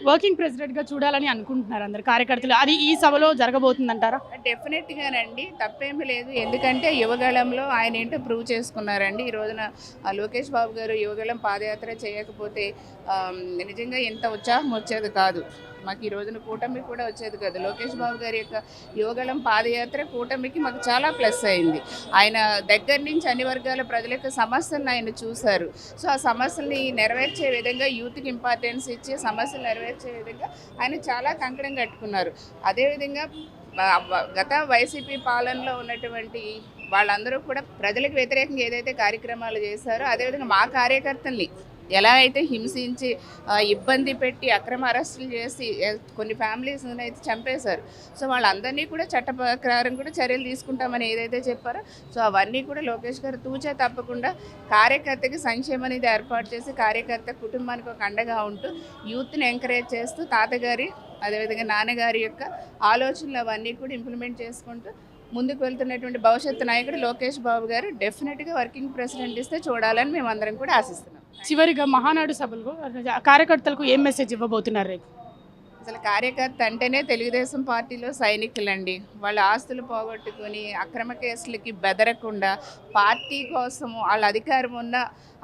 Working ప్రెసిడెంట్గా చూడాలని అనుకుంటున్నారు అందరు కార్యకర్తలు. అది ఈ సభలో జరగబోతుందంటారా? డెఫినెట్గానండి, తప్పేమీ లేదు. ఎందుకంటే యువగళంలో ఆయన ఏంటో ప్రూవ్ చేసుకున్నారండి. ఈ రోజున లోకేష్ బాబు గారు యువగళం పాదయాత్ర చేయకపోతే నిజంగా ఇంత ఉత్సాహం వచ్చేది కాదు. మాకు ఈ రోజున కూటమి కూడా వచ్చేది కాదు. లోకేష్ బాబు గారి యొక్క యువగళం పాదయాత్ర కూటమికి మాకు చాలా ప్లస్ అయింది. ఆయన దగ్గర నుంచి అన్ని వర్గాల ప్రజల యొక్క సమస్యలను ఆయన చూశారు. సో ఆ సమస్యల్ని నెరవేర్చే విధంగా యూత్కి ఇంపార్టెన్స్ ఇచ్చి సమస్యలు నెరవేర్చే విధంగా ఆయన చాలా కంకణం కట్టుకున్నారు. అదేవిధంగా గత వైసీపీ పాలనలో ఉన్నటువంటి వాళ్ళందరూ కూడా ప్రజలకు వ్యతిరేకంగా ఏదైతే కార్యక్రమాలు చేశారో అదేవిధంగా మా కార్యకర్తల్ని ఎలా అయితే హింసించి ఇబ్బంది పెట్టి అక్రమ అరెస్టులు చేసి కొన్ని ఫ్యామిలీస్ని అయితే చంపేశారు. సో వాళ్ళందరినీ కూడా చట్ట ప్రకారం కూడా చర్యలు తీసుకుంటామని ఏదైతే చెప్పారో సో అవన్నీ కూడా లోకేష్ గారు తూచా తప్పకుండా కార్యకర్తకి సంక్షేమం అనేది ఏర్పాటు చేసి కార్యకర్త కుటుంబానికి ఒక అండగా ఉంటూ యూత్ని ఎంకరేజ్ చేస్తూ తాతగారి అదేవిధంగా నాన్నగారి యొక్క ఆలోచనలు అవన్నీ కూడా ఇంప్లిమెంట్ చేసుకుంటూ ముందుకు వెళ్తున్నటువంటి భవిష్యత్తు నాయకుడు లోకేష్ బాబు గారు డెఫినెట్గా వర్కింగ్ ప్రెసిడెంట్ ఇస్తే చూడాలని మేమందరం కూడా ఆశిస్తున్నాం. చివరిగా మహానాడు సభలో కార్యకర్తలకు ఏం మెసేజ్ ఇవ్వబోతున్నారు రేపు? అసలు కార్యకర్త అంటేనే తెలుగుదేశం పార్టీలో సైనికులండి. వాళ్ళ ఆస్తులు పోగొట్టుకొని అక్రమ కేసులకి బెదరకుండా పార్టీ కోసము వాళ్ళ అధికారం ఉన్న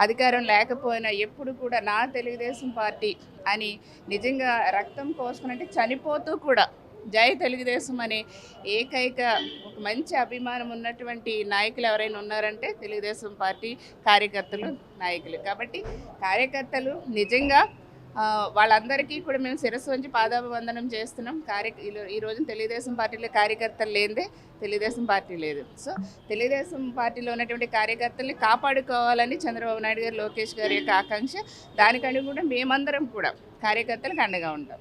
అధికారం లేకపోయినా ఎప్పుడు కూడా నా తెలుగుదేశం పార్టీ అని నిజంగా రక్తం కోసుకున్నట్టు చనిపోతూ కూడా జై తెలుగుదేశం అనే ఏకైక ఒక మంచి అభిమానం ఉన్నటువంటి నాయకులు ఎవరైనా ఉన్నారంటే తెలుగుదేశం పార్టీ కార్యకర్తలు నాయకులు. కాబట్టి కార్యకర్తలు నిజంగా వాళ్ళందరికీ కూడా మేము శిరస్సు వంచి పాదాభివందనం చేస్తున్నాం. ఈ రోజున తెలుగుదేశం పార్టీలో కార్యకర్తలు లేనిదే తెలుగుదేశం పార్టీ లేదు. సో తెలుగుదేశం పార్టీలో ఉన్నటువంటి కార్యకర్తల్ని కాపాడుకోవాలని చంద్రబాబు నాయుడు గారు లోకేష్ గారి యొక్క ఆకాంక్ష. దానికంటే కూడా మేమందరం కూడా కార్యకర్తలకు అండగా ఉంటాం.